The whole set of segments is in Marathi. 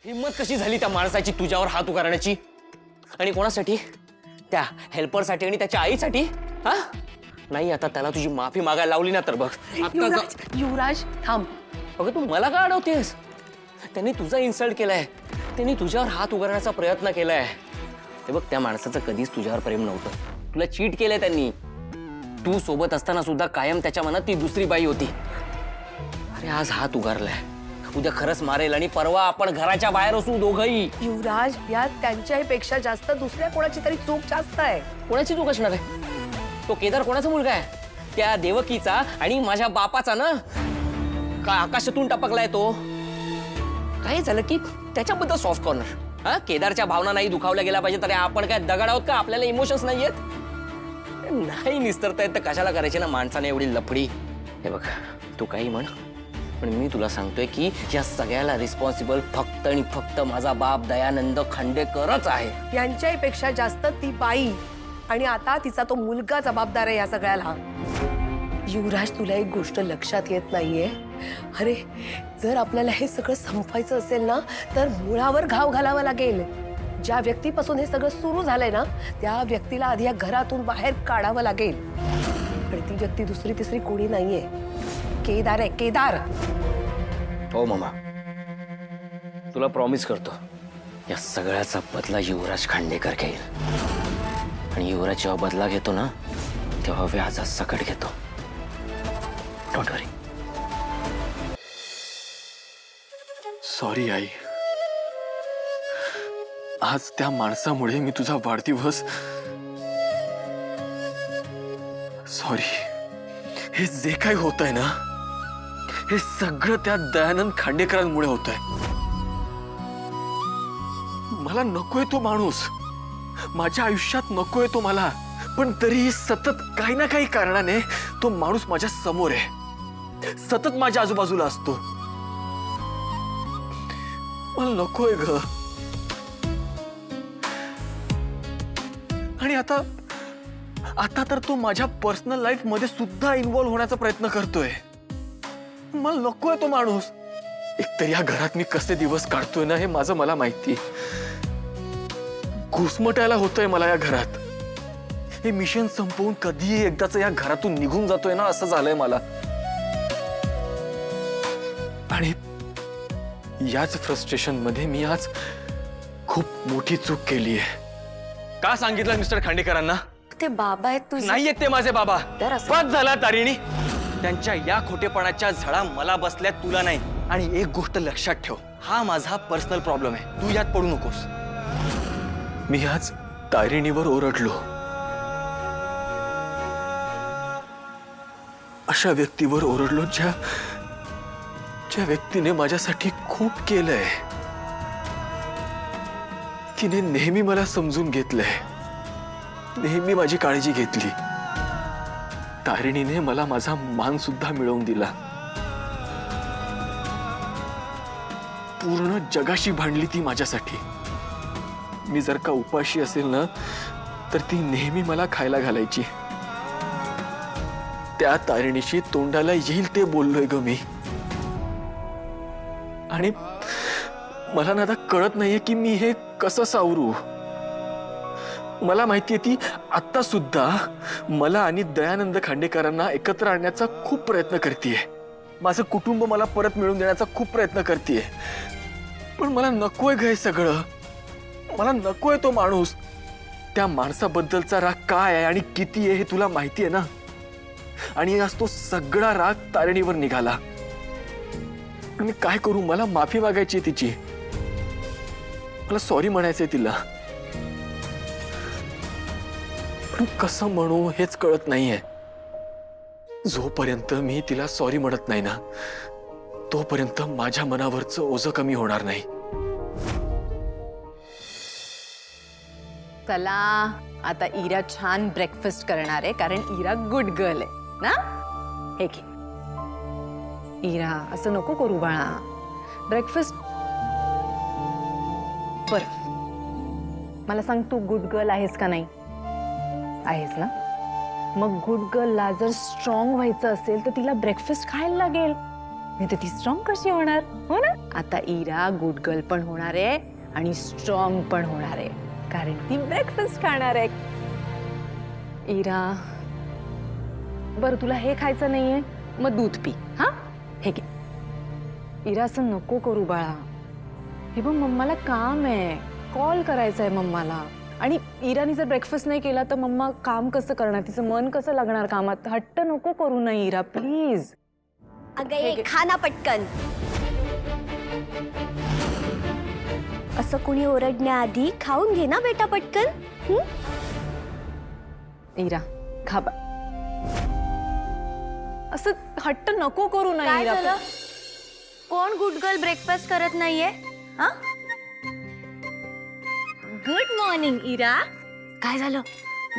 हिम्मत कशी झाली त्या माणसाची तुझ्यावर हात उगारण्याची? आणि कोणासाठी? त्या हेल्परसाठी आणि त्याच्या आईसाठी? हा नाही, आता त्याला तुझी माफी मागायला लावली ना तर बघ. युवराज, युवराज थांब. अगं तू मला का अडवतेस? त्यांनी तुझा इन्सल्ट केलाय, त्यांनी तुझ्यावर हात उगारण्याचा प्रयत्न केलाय. हे बघ, त्या माणसाचं कधीच तुझ्यावर प्रेम नव्हतं. तुला चीट केलंय त्यांनी. तू सोबत असताना सुद्धा कायम त्याच्या मनात ती दुसरी बाई होती. अरे आज हात उगारलाय, उद्या खरंच मारेल आणि परवा आपण घराच्या बाहेर असू दोघंही. युवराज, यात त्यांच्यापेक्षा जास्त दुसऱ्या कोणाची तरी चूक जास्त आहे. कोणाची चूक असणार आहे? तो केदार कोणाचा मुलगा आहे? त्या देवकीचा आणि माझ्या बापाचा ना. का आकाशातून टपकलाय तो? काय झालं की त्याच्याबद्दल सॉफ्ट कॉर्नर. हा, केदारच्या भावना नाही दुखावल्या गेल्या पाहिजे तरी आपण काय दगड आहोत का? आपल्याला इमोशन्स नाही आहेत? नाही निस्तरता येत तर कशाला करायची ना माणसाने एवढी लफडी. हे बघ, तू काही म्हण, पण मी तुला सांगतोय की या सगळ्याला रिस्पॉन्सिबल फक्त आणि फक्त माझा बाप दयानंद खांडेकरच आहे. यांच्यापेक्षा जास्त ती बाई आणि आता तिचा तो मुलगा जबाबदार आहे या सगळ्याला. युवराज, तुला एक गोष्ट लक्षात येत नाहीये. अरे, जर आपल्याला हे सगळं संपवायचं असेल ना तर मुळावर घाव घालावा लागेल. ज्या व्यक्तीपासून हे सगळं सुरू झालंय ना त्या व्यक्तीला आधी या घरातून बाहेर काढावं लागेल. आणि ती व्यक्ती दुसरी तिसरी कोणी नाहीये, केदार आहे, केदार. हो मामा, तुला प्रॉमिस करतो या सगळ्याचा बदला युवराज खांडेकर घेईल. आणि युवराज जेव्हा बदला घेतो ना तेव्हा व्याजा सकट घेतो. Don't worry. सॉरी आई, आज त्या माणसामुळे मी तुझा वाढदिवस. सॉरी. हे जे काही होत आहे ना हे सगळं त्या दयानंद खांडेकरांमुळे होत आहे. मला नकोय तो माणूस, माझ्या आयुष्यात नकोय तो मला, पण तरीही सतत काही ना काही कारणाने तो माणूस माझ्या समोर आहे, सतत माझ्या आजूबाजूला असतो. मला नकोय ग. आणि आता आता तर तो माझ्या पर्सनल लाईफ मध्ये सुद्धा इन्व्हॉल्व होण्याचा प्रयत्न करतोय. मला नकोय तो माणूस. एकतर या घरात मी कसे दिवस काढतोय ना हे माझं मला माहिती. घुसमटायला होतंय मला या घरात. हे मिशन संपवून कधीही एकदाच या घरातून निघून जातोय ना असं झालंय मला. आणि याच फ्रस्ट्रेशन मध्ये मी आज खूप मोठी चूक केली आहे. का सांगितलं मिस्टर खांडेकरांना? ते बाबा आहेत तुझे. नाहीये ते माझे बाबा. तर असं- बस झाला तारिणी. त्यांच्या या खोटेपणाच्या झळा मला बसल्यात, तुला नाही. आणि एक गोष्ट लक्षात ठेव, हा माझा पर्सनल प्रॉब्लेम आहे, तू यात पडू नकोस. मी आज तारिणीवर ओरडलो. अशा व्यक्तीवर ओरडलो ज्या व्यक्तीने माझ्यासाठी खूप केलंय. तिने नेहमी मला समजून घेतलंय, नेहमी माझी काळजी घेतली. तारिणीने मला माझा मान सुद्धा मिळवून दिला. पूर्ण जगाशी भांडली ती माझ्यासाठी. मी जर का उपाशी असेल ना तर ती नेहमी मला खायला घालायची. त्या तारिणीशी तोंडाला येईल ते बोललोय ग मी. आणि मला ना आता कळत नाहीये की मी हे कसं सावरू. मला माहितीये ती आता सुद्धा मला आणि दयानंद खांडेकरांना एकत्र आणण्याचा खूप प्रयत्न करतेय. माझं कुटुंब मला परत मिळवून देण्याचा खूप प्रयत्न करतेय. पण मला नकोय ग हे सगळं. मला नकोय तो माणूस. त्या माणसाबद्दलचा राग काय आहे आणि किती आहे हे तुला माहिती आहे ना. आणि आज तो सगळा राग तारिणीवर निघाला. मी काय करू? मला माफी मागायची आहे तिची. मला सॉरी म्हणायचंय तिला, पण कसं म्हणू हेच कळत नाहीये. जोपर्यंत मी तिला सॉरी म्हणत नाही ना तोपर्यंत माझ्या मनावरचं ओझं कमी होणार नाही. चला आता इरा छान ब्रेकफास्ट करणार आहे कारण इरा गुड गर्ल आहे ना. हे घे. इरा असं नको करू बाळा. ब्रेकफास्ट. बर, मला सांग, तू गुड गर्ल आहेस का नाही? आहेस ना. मग गुड गर्लला जर स्ट्रॉंग व्हायचं असेल तर तिला ब्रेकफास्ट खायला लागेल. नाही तर ती स्ट्रॉंग कशी होणार, हो ना? आता इरा गुड गर्ल पण होणार आहे आणि स्ट्रॉंग पण होणार आहे, कारण ती ब्रेकफास्ट खाणार आहे. इरा, बरं तुला हे खायचं नाहीये, मग दूध पी. हा, हे घे. इरा, असं नको करू बाळा. हे बघ, मम्माला काम आहे, कॉल करायचा आहे मम्माला. आणि इराने जर ब्रेकफास्ट नाही केला तर मम्मा काम कसं करणार, तिचं मन कसं लागणार कामात. हट्ट नको करू ना इरा, प्लीज. अगं ये खा ना पटकन. असं कुणी ओरडण्याआधी खाऊन घे ना बेटा पटकन. इरा, खा बा. असं हट्ट नको करू ना काय इरा. झालं? कोण गुड गर्ल ब्रेकफास्ट करत नाहीये? हा? गुड मॉर्निंग इरा. काय झालं?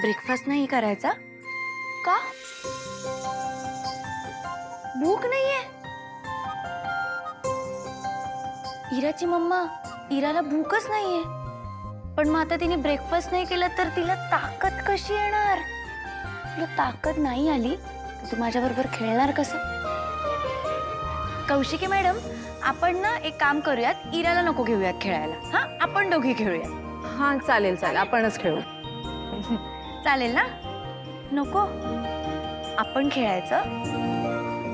ब्रेकफास्ट नाही करायचा का? भूक नाहीये? इराची मम्मा, इराला भूकच नाहीये. पण मग आता तिने ब्रेकफास्ट नाही केला तर तिला ताकद कशी येणार? तुला ताकद नाही आली तर तू माझ्याबरोबर खेळणार कसं? कौशिकी मॅडम, आपण ना एक काम करूयात, इराला नको घेऊयात खेळायला. हा, आपण दोघी खेळूयात. हा, चालेल चालेल, आपणच खेळू. चालेल ना? नको आपण खेळायचं,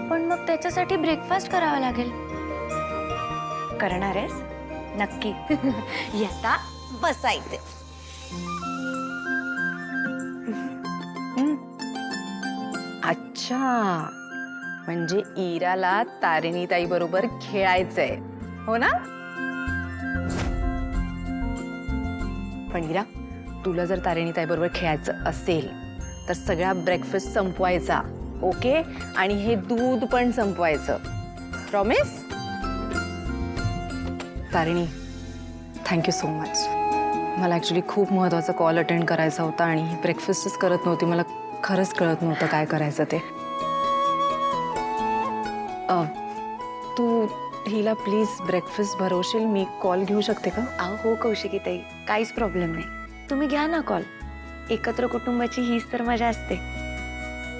पण मग त्याच्यासाठी ब्रेकफास्ट करावा लागेल. करणार आहेस? नक्की. येता बसायचे. अच्छा, म्हणजे इराला तारिणीताई बरोबर खेळायचंय, हो ना? पण इरा, तुला जर तारिणीताई बरोबर खेळायचं असेल तर सगळा ब्रेकफास्ट संपवायचा, ओके? आणि हे दूध पण संपवायचं. Promise? Tarini, thank you so much. मला ॲक्च्युली खूप महत्त्वाचा कॉल अटेंड करायचा होता आणि ही ब्रेकफास्टच करत नव्हती. मला खरंच कळत नव्हतं काय करायचं ते. तू हिला प्लीज ब्रेकफास्ट भरवशील? मी कॉल घेऊ शकते का? हो कौशिकी ताई, काहीच प्रॉब्लेम नाही. तुम्ही घ्या ना कॉल. एकत्र कुटुंबाची हीच तर मजा असते.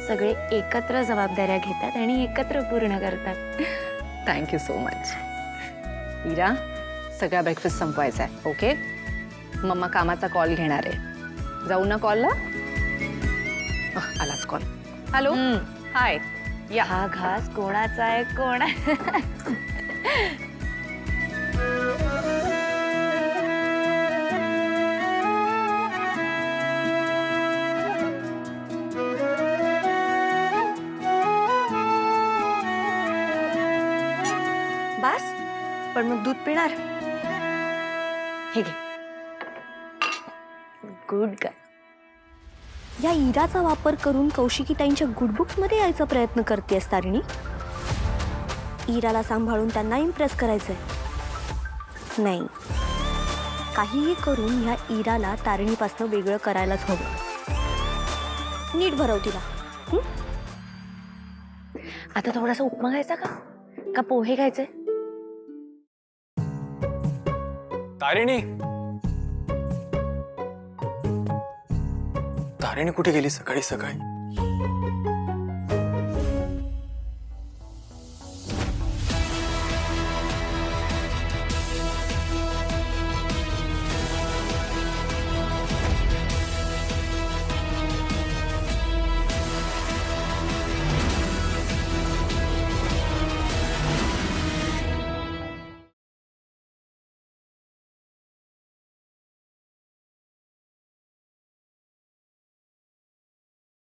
सगळे एकत्र जबाबदाऱ्या घेतात आणि एकत्र पूर्ण करतात. Thank you so much. इरा, सगळा ब्रेकफास्ट संपवायचा आहे, ओके? मम्मा कामाचा कॉल घेणार आहे. जाऊ ना कॉलला? आलाच कॉल. हॅलो, हाय. या. हा घास कोणाचा आहे कोण? बास, पण मग दूध पिणार? हे घे. Good girl. या इराचा वापर करून कौशिकी ताईंच्या गुडबुक्स मध्ये यायचा प्रयत्न करतेस तारिणी. इराला सांभाळून त्यांना इम्प्रेस करायचंय. नाही, काहीही करून ह्या इराला तारिणीपासून वेगळं करायलाच हवं. नीट भरव तिला. आता थोडासा उपमा खायचा का पोहे खायचे? तारिणी, तारिणी कुठे गेली सकाळी सकाळी?